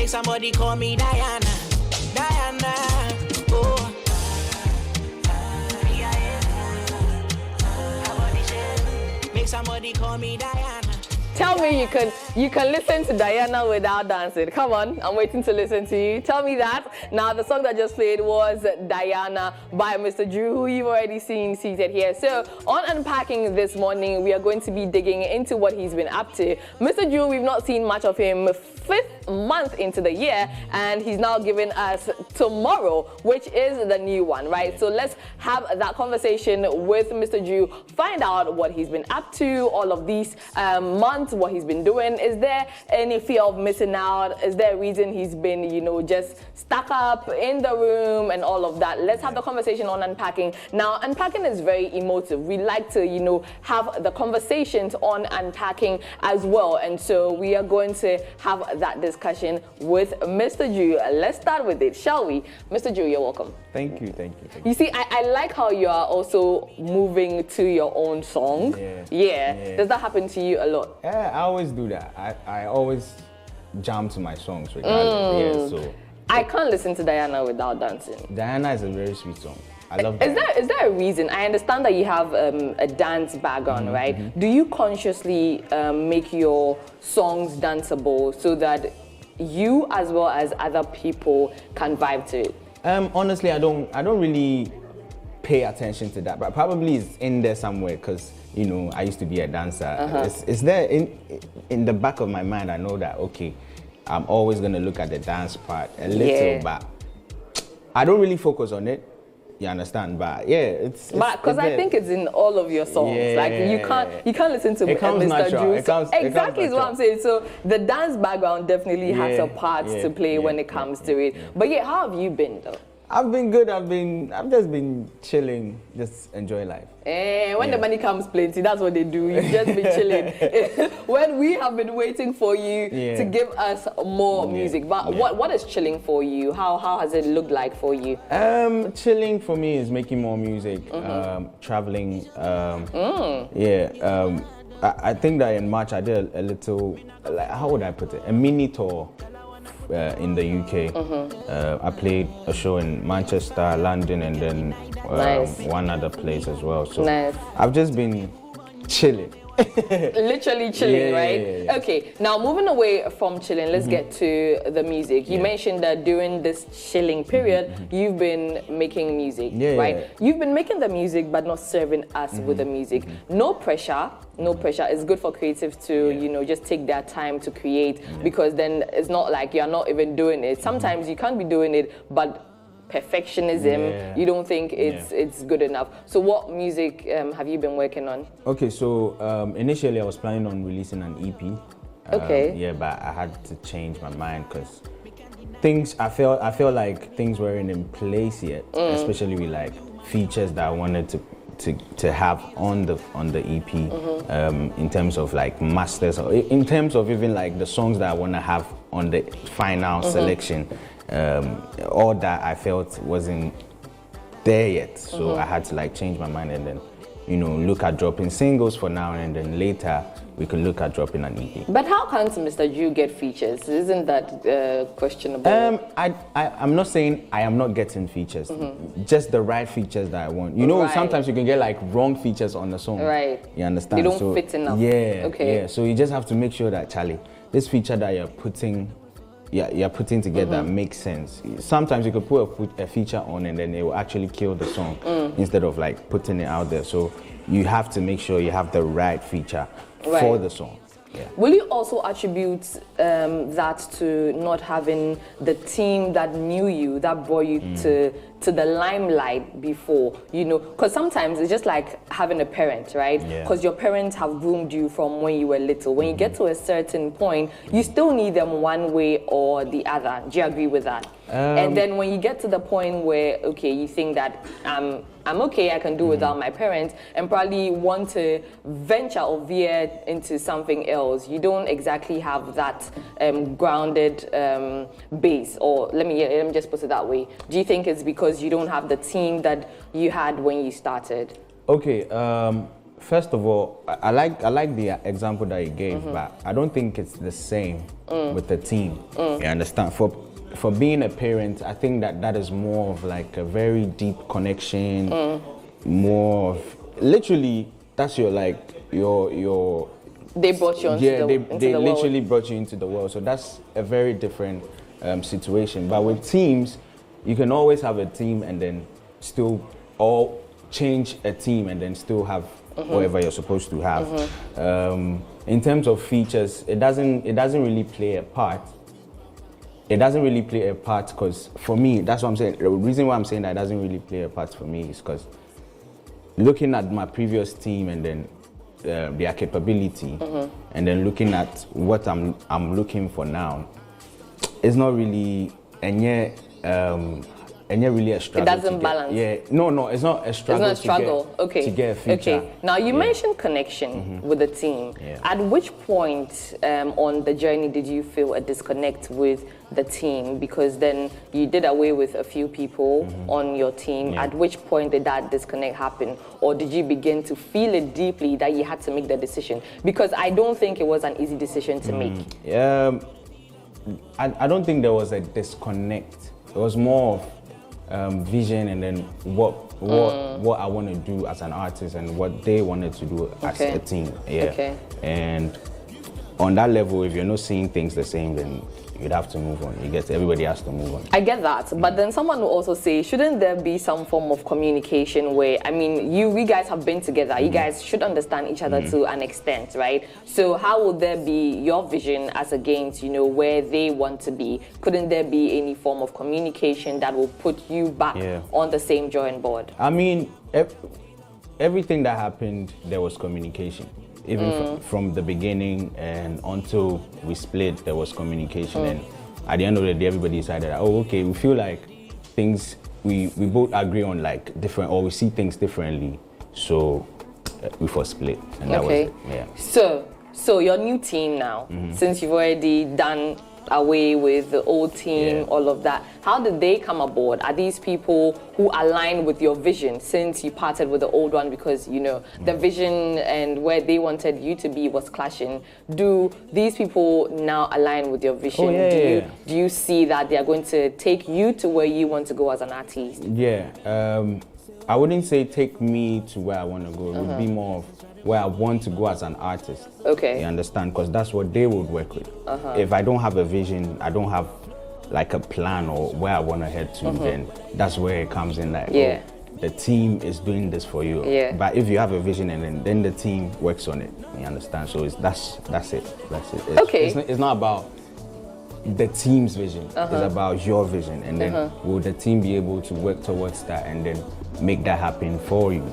Make somebody call me Diana. Diana. Oh. Make somebody call me Diana. Tell me you can listen to Diana without dancing. Come on, I'm waiting to listen to you. Tell me that. Now, the song that just played was Diana by Mr. Drew, who you've already seen seated here. So, on Unpacking this morning, we are going to be digging into what he's been up to. Mr. Drew, we've not seen much of him 5th month into the year, and he's now giving us Tomorrow, which is the new one, right? So let's have that conversation with Mr. Drew, find out what he's been up to all of these months, what he's been doing. Is there any fear of missing out? Is there a reason he's been, just stuck up in the room and all of that? Let's have the conversation on Unpacking. Now, Unpacking is very emotive. We like to, have the conversations on Unpacking as well. And so we are going to have that discussion with Mr. Drew. Let's start with it, shall we? Mr. Drew, you're welcome. Thank you. You see, I like how you are also moving to your own song. Yeah. Does that happen to you a lot? Yeah, I always do that. I always jam to my songs regardless. Yeah, so I can't listen to Diana without dancing. Diana is a very sweet song. I love that. Is there a reason? I understand that you have a dance background, right? Mm-hmm. Do you consciously make your songs danceable so that you as well as other people can vibe to it? Honestly, I don't really pay attention to that, but probably it's in there somewhere because I used to be a dancer. It's there in the back of my mind. I know that I'm always gonna look at the dance part a little, but I don't really focus on it. You understand? But because I think it's in all of your songs. Yeah, like you can't listen to Mr. Drew. Exactly is what I'm saying. So the dance background definitely has a part to play when it comes to it. But how have you been though? I've been good. I've just been chilling, just enjoy life. When the money comes plenty, that's what they do. You've just been chilling. When we have been waiting for you to give us more music. But what is chilling for you? How has it looked like for you? Chilling for me is making more music, traveling. I think that in March I did a little, how would I put it? A mini tour. In the UK. I played a show in Manchester, London, and then one other place as well. So I've just been chilling. Literally chilling, right? Yeah. Okay, now moving away from chilling, let's get to the music. You mentioned that during this chilling period, you've been making music, right? Yeah. You've been making the music, but not serving us with the music. No pressure. It's good for creatives to, just take their time to create because then it's not like you're not even doing it. Sometimes you can't be doing it, but perfectionism, you don't think it's good enough. So what music have you been working on? Okay, so initially I was planning on releasing an EP. But I had to change my mind because I feel like things weren't in place yet, especially with like features that I wanted to have on the EP, in terms of like masters, or in terms of even like the songs that I want to have on the final selection. All that I felt wasn't there yet, so I had to like change my mind and then look at dropping singles for now, and then later we could look at dropping an EP. But how can't Mr. Drew get features? Isn't that questionable? I'm not saying I am not getting features, just the right features that I want. Sometimes you can get like wrong features on the song. Right. You understand? They don't fit enough. Yeah. So you just have to make sure that, Charlie, this feature that you're putting together makes sense. Sometimes you could put a feature on and then it will actually kill the song instead of like putting it out there. So you have to make sure you have the right feature for the song. Yeah. Will you also attribute that to not having the team that knew you, that brought you to the limelight before, because sometimes it's just like having a parent, right? Because your parents have groomed you from when you were little. When you get to a certain point, you still need them one way or the other. Do you agree with that? And then when you get to the point where, you think that I'm okay, I can do without my parents, and probably want to venture or veer into something else, you don't exactly have that grounded base. Or let me just put it that way. Do you think it's because you don't have the team that you had when you started? Okay, first of all, I like the example that you gave, but I don't think it's the same with the team. You understand? For being a parent, I think that is more of like a very deep connection, more of literally that's your they brought you into they the literally world. brought you into the world. So that's a very different situation. But with teams, you can always have a team and then still all change a team and then still have whatever you're supposed to have. In terms of features, it doesn't really play a part. It doesn't really play a part because for me, that's what I'm saying. The reason why I'm saying that it doesn't really play a part for me is because looking at my previous team and then their capability, and then looking at what I'm looking for now, it's not really really a struggle. It doesn't balance. Yeah, no, it's not a struggle. It's not a struggle. To get a feature. Okay. Now you mentioned connection with the team. Yeah. At which point on the journey did you feel a disconnect with the team? Because then you did away with a few people on your team. Yeah. At which point did that disconnect happen? Or did you begin to feel it deeply that you had to make the decision? Because I don't think it was an easy decision to make. I don't think there was a disconnect. It was more of vision and then what I want to do as an artist and what they wanted to do as a team. Yeah. Okay. And on that level, if you're not seeing things the same, then you'd have to move on. Everybody has to move on. I get that, but then someone will also say, shouldn't there be some form of communication where, I mean, you guys have been together, you guys should understand each other to an extent, right? So how would there be your vision as against, where they want to be? Couldn't there be any form of communication that will put you back on the same drawing board? I mean, everything that happened, there was communication. Even from the beginning and until we split, there was communication. And at the end of the day, everybody decided, okay, we feel like things, we both agree on like different, or we see things differently. So we first split. And that was it. Yeah. So your new team now, since you've already done away with the old team, all of that, how did they come aboard? Are these people who align with your vision since you parted with the old one because, the vision and where they wanted you to be was clashing? Do these people now align with your vision? Do you see that they are going to take you to where you want to go as an artist? Yeah. I wouldn't say take me to where I want to go. It would be more of where I want to go as an artist. Okay. You understand? Because that's what they would work with. If I don't have a vision, I don't have like a plan or where I want to head to, then that's where it comes in. Like, the team is doing this for you. But if you have a vision and then the team works on it, you understand? So that's it. It's not about the team's vision. It's about your vision, and then will the team be able to work towards that and then make that happen for you?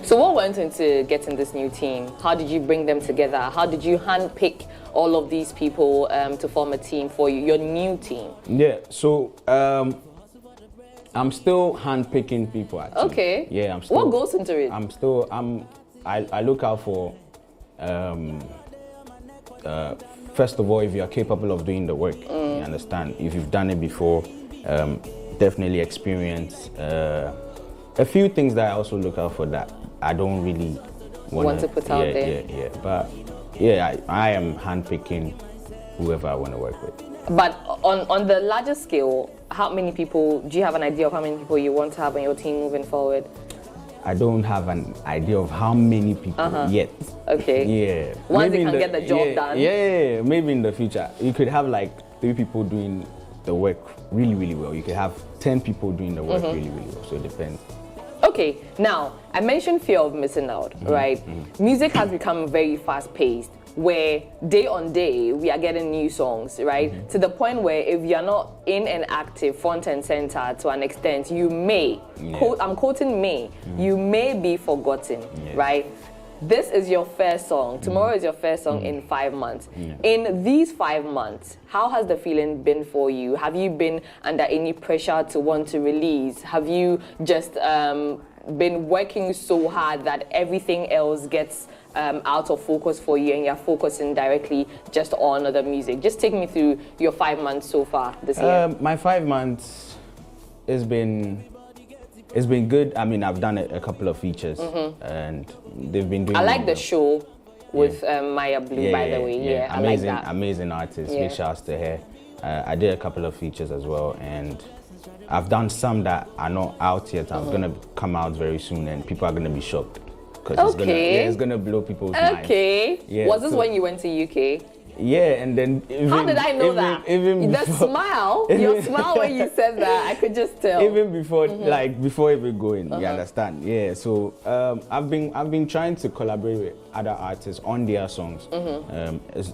So what went into getting this new team? How did you bring them together? How did you handpick all of these people to form a team for you, your new team? Yeah, so I'm still handpicking people actually. Okay. Yeah, I'm still. What goes into it? I look out for first of all, if you are capable of doing the work, you understand. If you've done it before, definitely experience. A few things that I also look out for that I don't really want to put out there. Yeah. But I am handpicking whoever I want to work with. But on the larger scale, how many people, do you have an idea of how many people you want to have on your team moving forward? I don't have an idea of how many people yet. Okay. Yeah. Once they can get the job done. Yeah, maybe in the future. You could have like 3 people doing the work really, really well. You could have 10 people doing the work really, really well. So it depends. Okay, now, I mentioned fear of missing out, right? Music has become very fast-paced, where day on day, we are getting new songs, right? To the point where if you're not in and active, front and center to an extent, you may, I'm quoting may, you may be forgotten, right? This is your first song. Tomorrow is your first song in 5 months. In these 5 months, how has the feeling been for you? Have you been under any pressure to want to release? Have you just been working so hard that everything else gets out of focus for you and you're focusing directly just on the music? Just take me through your 5 months so far this year. My 5 months has been It's been good. I mean, I've done a couple of features, and they've been doing. I like the well. show with Maya Blue, by the way. Yeah, I amazing, like that. amazing artist. Yeah. Big shouts to her. I did a couple of features as well, and I've done some that are not out yet. I'm gonna come out very soon, and people are gonna be shocked because it's gonna blow people's minds. Okay. Yeah, Was this when you went to UK? Yeah, and then How did I know that? Even the before, smile, your smile when you said that, I could just tell. even before, like before even going, you understand? Yeah. So I've been trying to collaborate with other artists on their songs.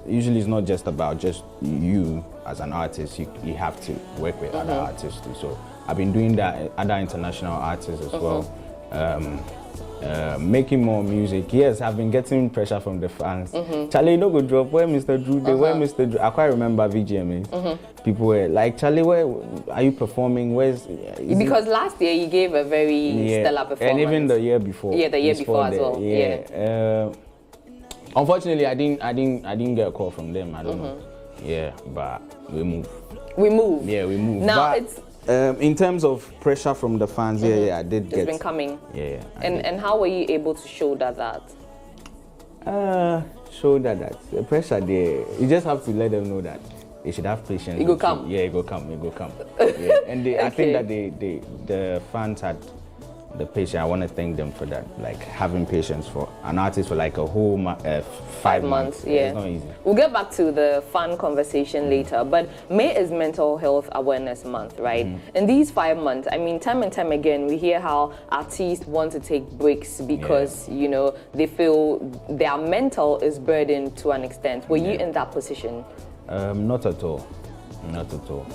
Usually it's not just about just you as an artist. You have to work with other artists too. So I've been doing that with other international artists as well. Making more music. Yes, I've been getting pressure from the fans. Charlie, you know, go drop. Where Mr. Drew? Where Mr. Drew? I quite remember VGMA. People were like, Charlie, where are you performing? Because last year you gave a very stellar performance. And even the year before. Yeah, the year before as well. Yeah. Unfortunately, I didn't get a call from them. I don't know. Yeah, but we move. We move. Yeah, we move. Now but, it's. in terms of pressure from the fans, I did get. It's been coming. Yeah. And how were you able to shoulder that? Shoulder that. The pressure there. You just have to let them know that they should have patience. It go come. Yeah, it go come. Yeah. And I think that the fans had the patience. I want to thank them for that. Like having patience for an artist for like a whole 5 months. Yeah. It's not easy. We'll get back to the fun conversation later, but May is Mental Health Awareness Month, right? In these 5 months, I mean, time and time again, we hear how artists want to take breaks because, you know, they feel their mental is burdened to an extent. Were you in that position? Not at all. Not at all.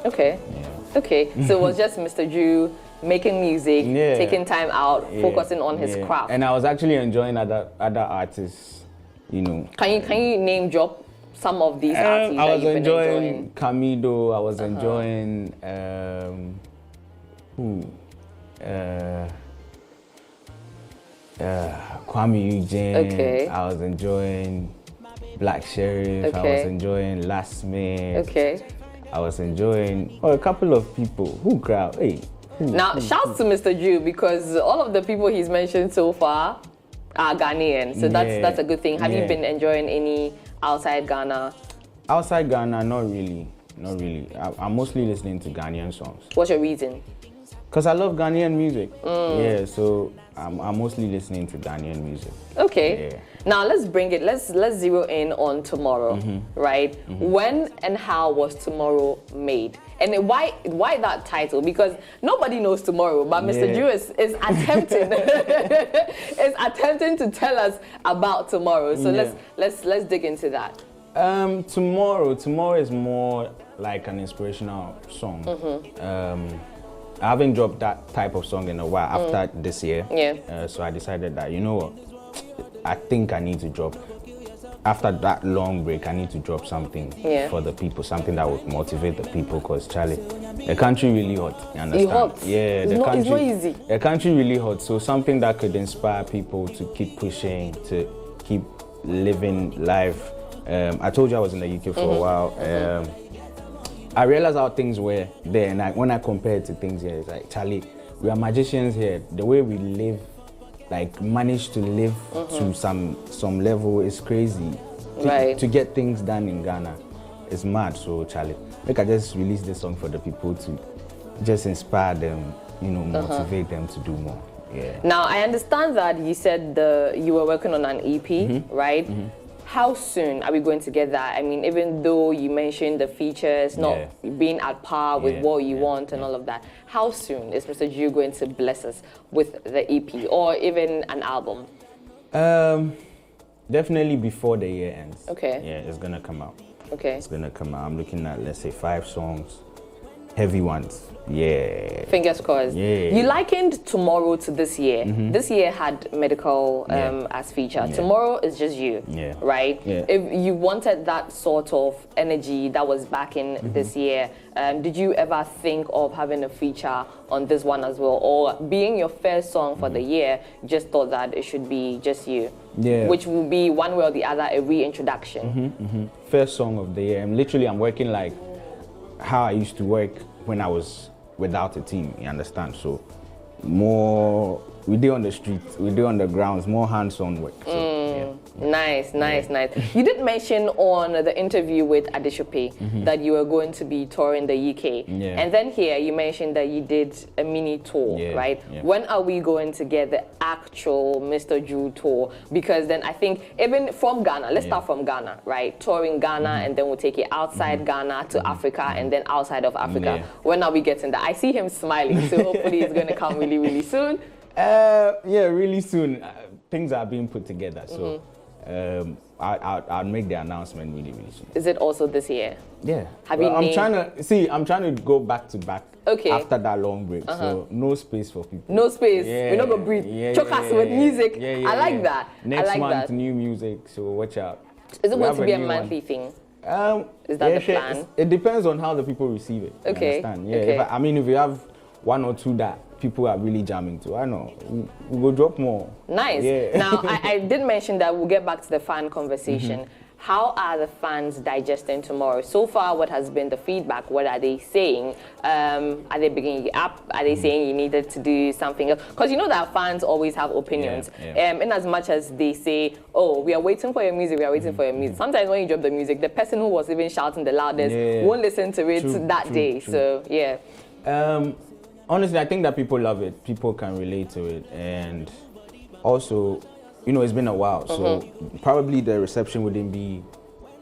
Okay. Yeah. Okay. So it was just Mr. Drew making music, taking time out, focusing on his craft. And I was actually enjoying other artists, you know. Can you name drop some of these artists I that was you've been enjoying Camido. I was enjoying Kwame Eugene. Okay. I was enjoying Black Sheriff. Okay. I was enjoying Last Smith. Okay. I was enjoying a couple of people. Who crowd? Hey. Now, shouts to Mr. Drew because all of the people he's mentioned so far are Ghanaian, so that's a good thing. Have you been enjoying any outside Ghana? Outside Ghana, not really. Not really. I'm mostly listening to Ghanaian songs. What's your reason? Because I love Ghanaian music. Yeah, so I'm mostly listening to Ghanaian music. Okay. Yeah. Now let's bring it. Let's zero in on Tomorrow, right? When and how was Tomorrow made? And why that title? Because nobody knows Tomorrow, but Mr. Drew is attempting is attempting to tell us about Tomorrow. So let's dig into that. Tomorrow is more like an inspirational song. I haven't dropped that type of song in a while after this year. Yeah. So I decided that, you know what, I think I need to drop. After that long break, I need to drop something for the people, something that would motivate the people. Because Charlie, the country really hot. You understand? It's hot. Yeah, It's not easy. The country really hot. So something that could inspire people to keep pushing, to keep living life. I told you I was in the UK for a while. I realized how things were there, and when I compare it to things here, it's like, Charlie, we are magicians here. The way we live, like manage to live to some level is crazy. To get things done in Ghana is mad. So Charlie, like I just released this song for the people to just inspire them, you know, motivate them to do more. Yeah. Now I understand that you said you were working on an EP, right? How soon are we going to get that? I mean, even though you mentioned the features not being at par with what you want and all of that, how soon is Mr. Drew going to bless us with the EP or even an album? Definitely before the year ends. Okay. Yeah, it's gonna come out. Okay. It's gonna come out. I'm looking at, let's say, 5 songs, heavy ones. Yeah. Fingers crossed. Yeah. You likened Tomorrow to this year. This year had Medical as feature. Tomorrow is just you. Yeah. Right? Yeah. If you wanted that sort of energy that was back in this year, did you ever think of having a feature on this one as well? Or being your first song for the year, you just thought that it should be just you? Yeah. Which will be one way or the other a reintroduction. First song of the year. I'm working like how I used to work when I was without a team, you understand? So more. We do on the streets, we do on the grounds, more hands-on work. So, yeah. Nice. You did mention on the interview with Adeshope that you were going to be touring the UK. Yeah. And then here you mentioned that you did a mini tour, right? Yeah. When are we going to get the actual Mr. Drew tour? Because then I think even from Ghana, let's start from Ghana, right? Touring Ghana and then we'll take it outside Ghana to Africa and then outside of Africa. Yeah. When are we getting that? I see him smiling, so hopefully it's going to come really, really soon. Yeah, really soon. Things are being put together, so I'll make the announcement really, really soon. Is it also this year? Yeah. Have you named... I'm trying to go back to back. Okay. After that long break, so no space for people. No space. Yeah, We're not gonna breathe. Choke us with music. I like that. Next month, new music. So watch out. Is it going to be a monthly thing? Is that the plan? It depends on how the people receive it. Okay. You understand? Yeah. Okay. If you have one or two that people are really jamming to, I know we will drop more. Nice. Yeah. Now I did mention that we'll get back to the fan conversation. How are the fans digesting tomorrow? So far, what has been the feedback? What are they saying? Are they bringing you up? Are they saying you needed to do something else? Because you know that fans always have opinions. In as much as they say, oh, we are waiting for your music, we are waiting for your music. Sometimes when you drop the music, the person who was even shouting the loudest won't listen to it that day. True. So, yeah. Honestly, I think that people love it. People can relate to it. And also, it's been a while, so probably the reception wouldn't be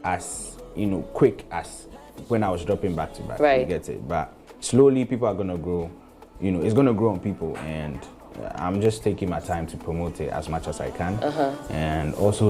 as, quick as when I was dropping back to back. Right. You get it? But slowly, people are gonna grow. It's gonna grow on people, and I'm just taking my time to promote it as much as I can. And also,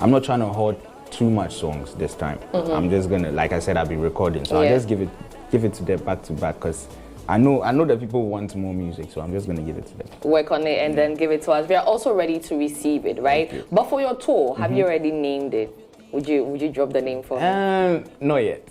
I'm not trying to hold too much songs this time. I'm just gonna, like I said, I'll be recording, so I'll just give it to them back to back, because I know that people want more music, so I'm just going to give it to them. Work on it and then give it to us. We are also ready to receive it, right? But for your tour, have you already named it? Would you drop the name for me? Not yet.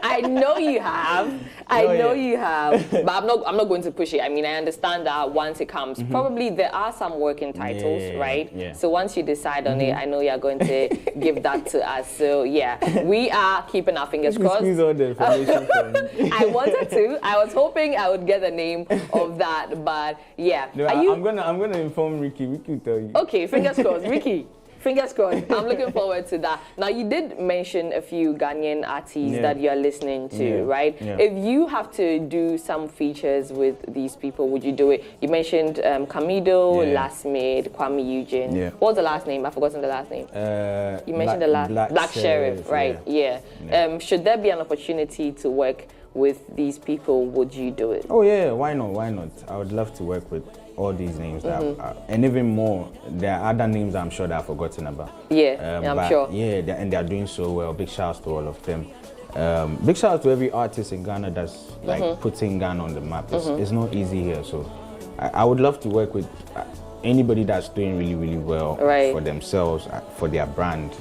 I know you have. I know you have. But I'm not going to push it. I mean, I understand that once it comes, probably there are some working titles, right? Yeah. So once you decide on it, I know you're going to give that to us. So yeah, we are keeping our fingers crossed. Squeeze all the information from me. I wanted to. I was hoping I would get the name of that, but yeah. No, I'm gonna inform Ricky. Ricky will tell you. Okay, fingers crossed, Ricky. Fingers crossed. I'm looking forward to that. Now, you did mention a few Ghanaian artists that you're listening to, right? Yeah. If you have to do some features with these people, would you do it? You mentioned Camido, Last Made, Kwame Eugene. Yeah. What was the last name? I've forgotten the last name. You mentioned the last Black Sheriff, right? Yeah. Should there be an opportunity to work with these people, would you do it? Oh yeah, why not? I would love to work with all these names and even more. There are other names I'm sure that I've forgotten about. I'm sure. Yeah, they're doing so well. Big shouts to all of them. Big shout out to every artist in Ghana that's like putting Ghana on the map. It's not easy here, so I would love to work with anybody that's doing really, really well for themselves, for their brand.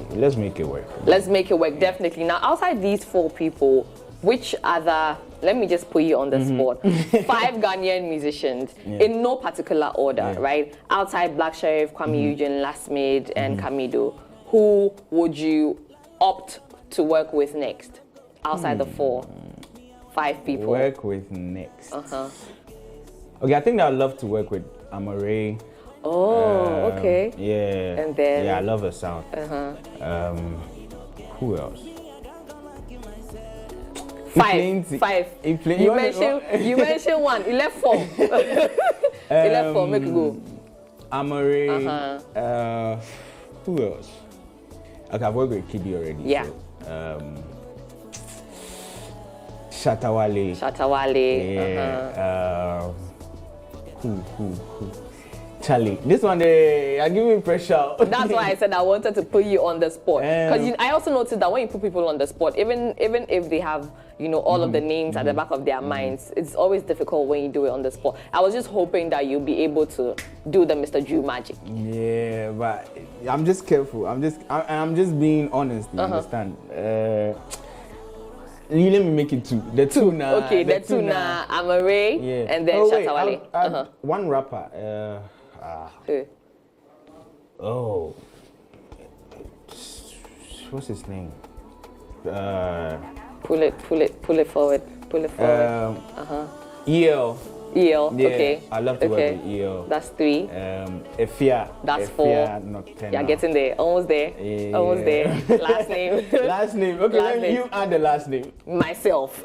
Let's make it work. Let's make it work, definitely. Now, outside these four people, which other, let me just put you on the spot, 5 Ghanaian musicians in no particular order, right? Outside Black Sheriff, Kwame Eugene, Last Made, and Camido, who would you opt to work with next? Outside the 5 people. Work with next. Okay, I think I'd love to work with Amare. Oh, okay. Yeah. And then? Yeah, I love her sound. Who else? 5. You mentioned 1. You left 4. You left 4. Make it go. Amare. Who else? Okay, I've worked with Kiddy already. Yeah. So, Shatawale. Yeah. Who? Charlie, this one you're giving me pressure. That's why I said I wanted to put you on the spot. Because I also noticed that when you put people on the spot, even if they have, all of the names at the back of their minds, it's always difficult when you do it on the spot. I was just hoping that you'll be able to do the Mr. Drew magic. Yeah, but I'm just careful. I'm just being honest. You understand? You let me make it 2. The 2 now. Okay, the 2 now. Amare and then Shatawale. One rapper. Who? Oh. What's his name? Pull it forward. EL. EL. Yeah, Okay. I love to work with EL. That's 3. Efia. That's Efia 4. Nocturnal. Yeah, getting there. Almost there. Yeah. Almost there. Last name. Last name. Okay, Last then name. you add the last name. Myself.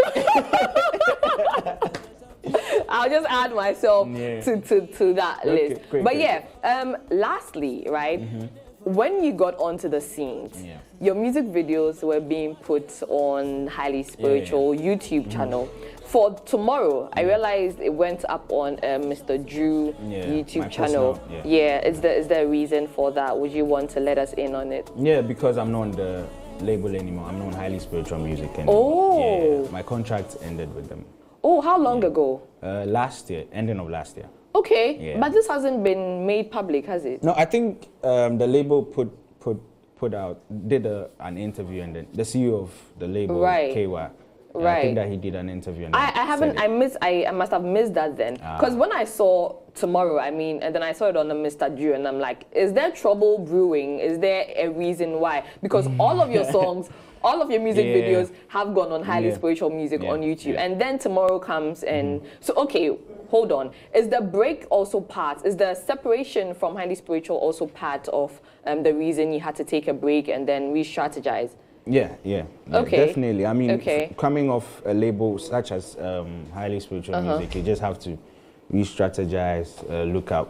I'll just add myself to that list. Great, but great. yeah, lastly, right, when you got onto the scenes, your music videos were being put on Highly Spiritual YouTube channel. For tomorrow, I realized it went up on Mr. Drew YouTube channel. Is there a reason for that? Would you want to let us in on it? Yeah, because I'm not on the label anymore. I'm not on Highly Spiritual Music anymore. Yeah, my contract ended with them. Oh, how long ago? Last year, ending of last year. Okay, but this hasn't been made public, has it? No, I think the label did an interview, and then the CEO of the label, KY, I think that he did an interview. And I must have missed that then. Because when I saw tomorrow, and then I saw it on the Mr. Drew, and I'm like, is there trouble brewing? Is there a reason why? Because all of your songs, all of your music videos have gone on Highly Spiritual Music on YouTube. And then tomorrow comes and, so okay, hold on. Is the break also part, is the separation from Highly Spiritual also part of the reason you had to take a break and then re-strategize? Yeah, definitely. I mean, coming off a label such as Highly Spiritual Music, you just have to re-strategize, look at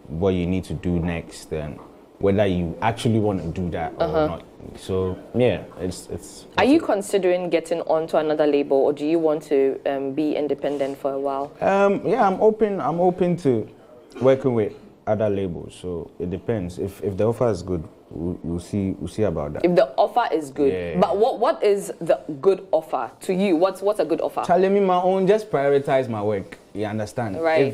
what you need to do next, and whether you actually want to do that or not. So yeah, it's. Are you considering getting onto another label, or do you want to be independent for a while? Yeah, I'm open to working with other labels. So it depends. If the offer is good, we'll see about that. If the offer is good, but what is the good offer to you? What's a good offer? Telling me my own, just prioritize my work. You understand? Right.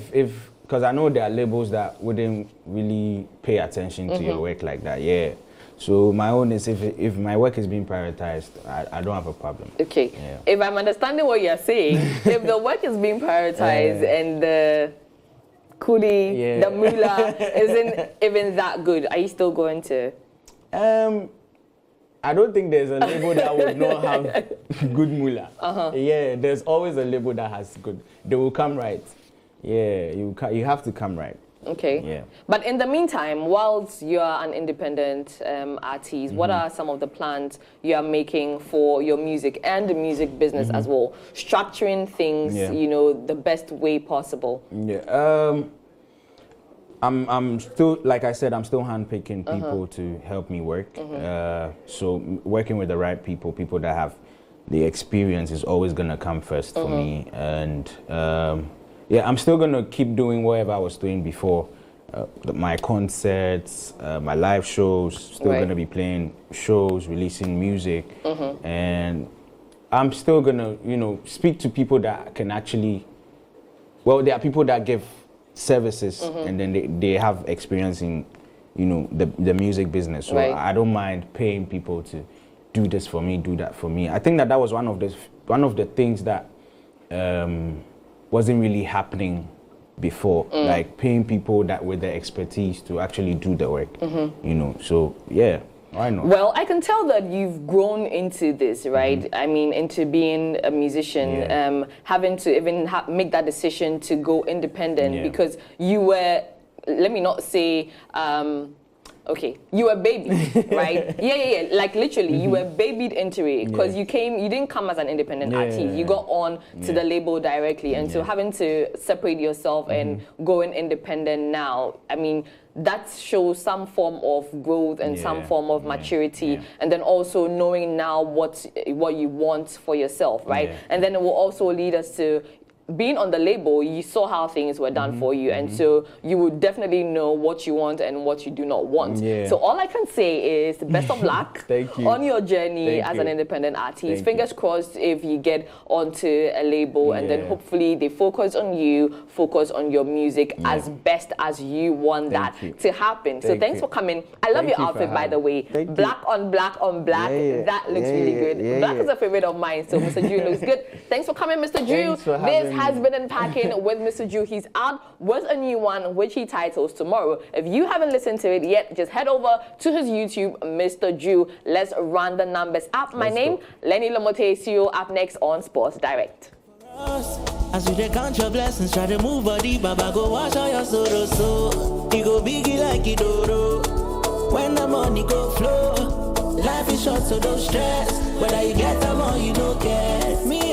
Because I know there are labels that wouldn't really pay attention to your work like that. Yeah. So my own is if my work is being prioritized, I don't have a problem. Okay. Yeah. If I'm understanding what you're saying, if the work is being prioritized and the kudi, the moolah isn't even that good, are you still going to? I don't think there's a label that would not have good moolah. Yeah, there's always a label that has good. They will come right. Yeah, you have to come right. Okay. Yeah. But in the meantime, whilst you are an independent artist, what are some of the plans you are making for your music and the music business as well? Structuring things, the best way possible. Yeah. I'm still, like I said, I'm still handpicking people to help me work. So working with the right people that have the experience is always gonna come first for me. And yeah, I'm still gonna keep doing whatever I was doing before. My concerts, my live shows, still gonna be playing shows, releasing music, and I'm still gonna, speak to people that can actually. Well, there are people that give services, and then they have experience in, the music business. So I don't mind paying people to do this for me, do that for me. I think that was one of the things that. Wasn't really happening before, like paying people that with the expertise to actually do the work, so yeah, why not? Well, I can tell that you've grown into this, right? I mean, into being a musician, having to even make that decision to go independent because you were, let me not say, okay, you were babied, right? Yeah. Like literally, you were babied into it because you didn't come as an independent artist. You got on to the label directly, and so having to separate yourself and going independent now, I mean, that shows some form of growth and some form of maturity, and then also knowing now what you want for yourself, right? And then it will also lead us to. Being on the label, you saw how things were done for you, and so you would definitely know what you want and what you do not want. So all I can say is best of luck on your journey as an independent artist. Fingers crossed if you get onto a label, and then hopefully they focus on you, focus on your music as best as you want that to happen. So thanks for coming. I love your outfit, by the way. Black on black on black. That looks really good. Black is a favorite of mine, so Mr. Drew looks good. Thanks for coming, Mr. Drew. This has been Unpacking with Mr. Drew. He's out with a new one, which he titles Tomorrow. If you haven't listened to it yet, just head over to his YouTube, Mr. Drew. Let's run the numbers up. My name, Lenny Lamote. See you up next on Sports Direct. As you dey count your blessings, try to move body, Baba go wash all your sorrows. So you go biggie like Idoro. When the money go flow, life is short, so don't stress. Whether you get them or you don't get me.